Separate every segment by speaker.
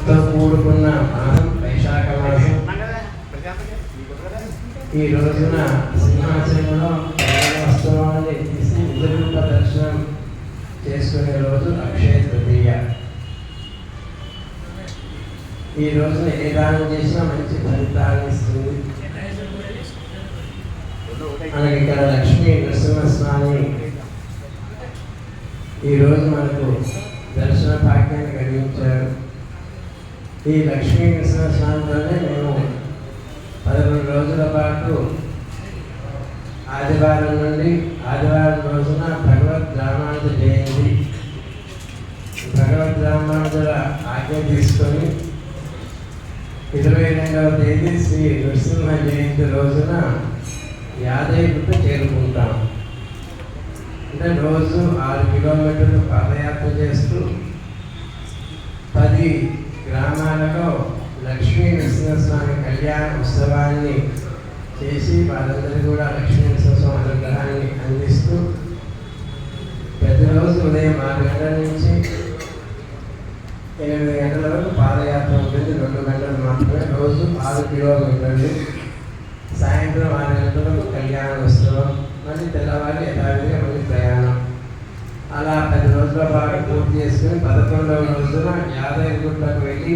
Speaker 1: తో కూడుకున్న మాసం వైశాఖ మాసం. ఈ రోజున సింహాచలంలో వస్తువులని తీసి నిజరూప దర్శనం చేసుకునే రోజు అక్షయ తృతీయ. ఈ రోజున ఏ దానం చేసినా మంచి ఫలితాన్ని ఇస్తుంది. మనకి ఇక్కడ లక్ష్మీ నరసింహస్వామి ఈరోజు మనకు దర్శన భాగ్యాన్ని కలిగించారు. ఈ లక్ష్మీ నరసింహస్వామితోనే మేము 11 రోజుల పాటు ఆదివారం నుండి ఆదివారం రోజున భగవద్ రామానుజ జయంతి, భగవద్ రామానుజుల ఆజ్ఞ తీసుకొని 22వ తేదీ శ్రీ నృసింహ జయంతి రోజున యాదగిరిగుట్ట చేరుకుంటాం. అంటే రోజు 6 కిలోమీటర్లు పాదయాత్ర చేస్తూ 10 గ్రామాలలో లక్ష్మీ నరసింహస్వామి కళ్యాణ ఉత్సవాన్ని చేసి వాళ్ళందరూ కూడా లక్ష్మీ నరసింహస్వామి అనుగ్రహాన్ని అందిస్తూ ప్రతిరోజు ఉదయం 6 గంటల నుంచి 8 గంటల వరకు పాదయాత్ర ఉంటుంది. 2 గంటలు మాత్రమే. రోజు 6 కిలోమీటర్లు. సాయంత్రం 6 గంటలకు కళ్యాణ ఉత్సవం, మళ్ళీ తెల్లవారి యథావిధిగా మళ్ళీ ప్రయాణం. అలా 10 రోజుల పాటు పూర్తి చేసుకుని 11వ రోజున యాదగిరిగుట్టకు వెళ్ళి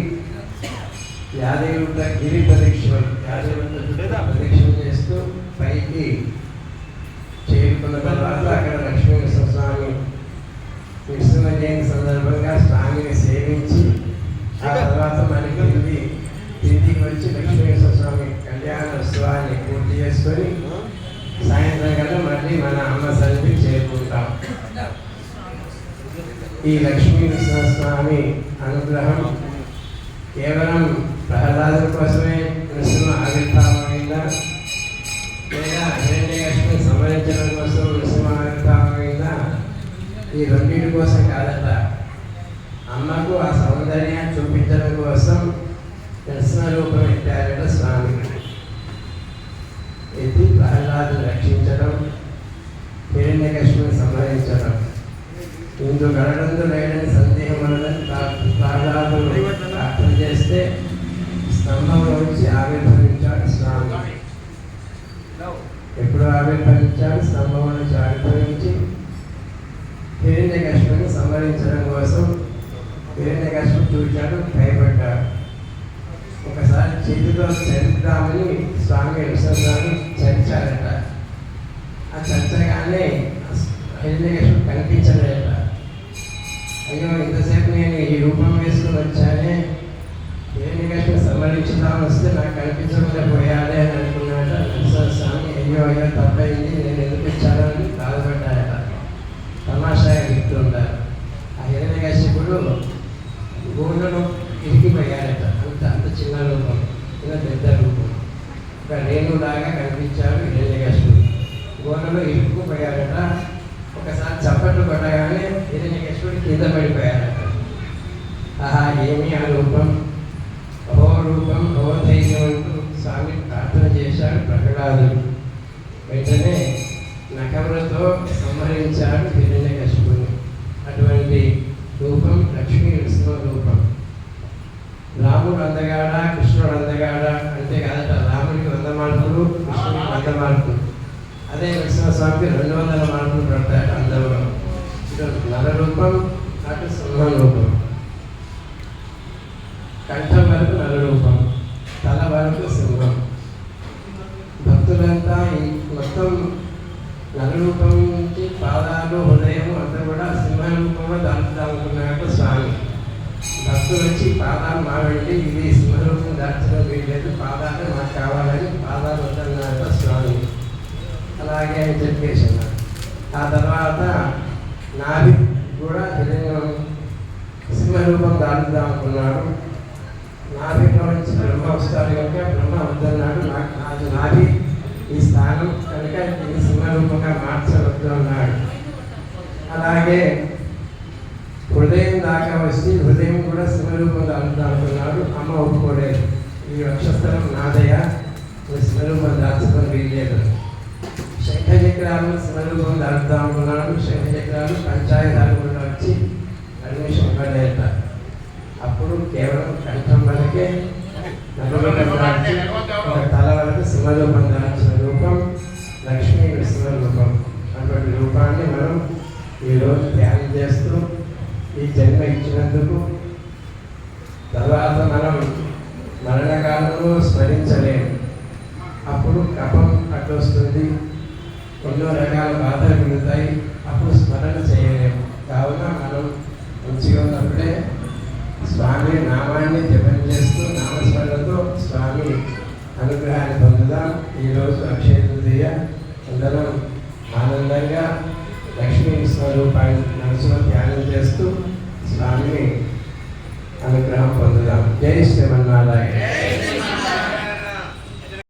Speaker 1: యాదగిరిగుట్ట గిరి ప్రదక్షిణం, యాదగిరిగుట్ట ప్రదక్షిణ చేస్తూ పైకి చేరుకున్న తర్వాత అక్కడ లక్ష్మీ నరసింహస్వామి నృసింహ జయంతి సందర్భంగా స్వామిని సేవించి ఆ తర్వాత మనకి తిరిగి వచ్చి లక్ష్మీ నరసింహస్వామి కళ్యాణ ఉత్సవాన్ని పూర్తి చేసుకొని సాయంత్రం కల్లా మళ్ళీ మన అమ్మ సన్నిధికి చేరుకుంటాం. ఈ లక్ష్మీ నరసింహస్వామి అనుగ్రహం కేవలం ప్రహ్లాదుల కోసమే నృసింహ ఆవిర్భావమైందా, లేదా హిరణ్యకశిపుని సంహరించడం కోసం నృసింహ ఆవిర్భావమైందా, ఈ రెండింటి కోసం కాదట. అమ్మకు ఆ సౌందర్యాన్ని చూపించడం కోసం నరసింహ రూపం ఎత్తారట స్వామి. ఎత్తి ప్రహ్లాదుని రక్షించడం, హిరణ్యకశిపుని సంహరించడం. ఇందు గడడందు లేడని సందేహం వలన ప్రహ్లాదుడు ప్రార్థన చేస్తే స్తంభంలో నుంచి ఆవిర్భవించాడు స్వామి. ఎప్పుడు ఆవిర్భవించాడు? స్తంభం నుంచి ఆవిర్భవించి హిరణ్యకశిపుని సంహరించడం కోసం హిరణ్యకశిపుడు చూశాడు, భయపడ్డాడు. ఒకసారి చేతితో చరిద్దామని స్వామి నరసింహస్వామి చరిచారట. ఆ చర్చగానే హిరణ్యకశిపుడు కనిపించలేట. అయ్యో, ఇంతసేపు నేను ఈ రూపం వేసుకుని వచ్చానే, హిరణ్యకశిపుని సంహరించుదామని వస్తే నాకు కనిపించకుండా పోయాలి అని అనుకున్నాట నరసింహస్వామి. అయ్యో అయ్యో తప్పైంది, నేను ఎందుకు ఇచ్చానని బాధపడ్డాయట. తమాషాగా చెప్తుంటారు. ఆ హిరణ్యకశిపుడు గోడలో ఇరికిపోయాడట. అంత చిన్న రూపం, చిన్న పెద్ద రూపం, ఒక రేణులాగా కనిపించాడు హిరణ్యకశిపుడు. గోడలో ఇరుక్కుపోయాడట. ఒకసారి చప్పట్లు కొట్టగానే హిరణ్యకశిపుడు కింద పడిపోయాడట. ఆహా, ఏమి ఆ రూపం! అహో రూపం, అహో ధైర్యం అంటూ స్వామి ప్రార్థన చేశాడు ప్రహ్లాదుడు. వెంటనే నఖములతో సంహరించాడు హిరణ్యకశిపుని. అటువంటి రూపం లక్ష్మీ నరసింహ రూపం. రాముడు అందగాడ, కృష్ణుడు అందగాడ అంటే కాదట. రాముడికి 100 మార్కులు, కృష్ణుడికి 100 మార్కులు. అదే నరసింహస్వామికి 200 మార్కులు పడతాడు అందరూ. ఇటు నర రూపం, అటు సింహ రూపం. కంఠం వరకు నర రూపం, తల వరకు సింహం. భక్తులంతా ఈ మొత్తం నరరూపం నుంచి పాదాలు, హృదయం అంతా కూడా సింహ రూపంలో దాల్చుదామనుకున్నాడు స్వామి. భక్తులు వచ్చి పాదాలు మావండి, ఇది సింహరూపం దాల్చడం వీల్లేదు, పాదాలు మాకు కావాలని పాదాలు వద్దన్నాడు స్వామి. అలాగే అని చెప్పేసాను. ఆ తర్వాత నాభి కూడా సింహరూపం దాల్చుదామనుకున్నాడు. నాభిలో నుంచి బ్రహ్మ వస్తాడు కనుక బ్రహ్మ వద్దన్నాడు. నాకు నాభి ఈ స్థానం కనుక దీన్ని సింహరూపంగా మార్చవద్దు అన్నాడు. అలాగే హృదయం దాకా వచ్చి హృదయం కూడా సింహరూపంగా అనుకున్నాడు. అమ్మ ఒప్పుకోలేదు. ఈ వక్షస్థలం నాదయ, సింహరూపం దాల్చుకొని వీల్లేదు. శంఖచక్రాలు సింహరూపం దాల్చుదాం అనుకున్నాడు. శంఖచక్రాలు పంచాయతాలు కూడా వచ్చి పర్మిషన్ ఇవ్వలేట. అప్పుడు కేవలం కంఠ విశ్వరూపం దాల్చిన రూపం లక్ష్మీ విశ్వరూపం. అటువంటి రూపాన్ని మనం ఈరోజు ధ్యానం చేస్తూ ఈ జన్మ ఇచ్చినందుకు తర్వాత మనం మరణకాలంలో స్మరించలేము. అప్పుడు కపం అడ్డొస్తుంది, ఎన్నో రకాల బాధలు మిగులుతాయి, అప్పుడు స్మరణ చేయలేము. కావున మనం మంచిగా ఉన్నప్పుడే స్వామి నామాన్ని జపం చేస్తూ నామస్మరణతో స్వామి అనుగ్రహాన్ని పొందుదాం. ఈరోజు అక్షయ తృతీయ, అందరం ఆనందంగా లక్ష్మీ స్వరూపాన్ని మనసులో ధ్యానం చేస్తూ స్వామిని అనుగ్రహం పొందుదాం. జై శ్రీమన్నారాయణ.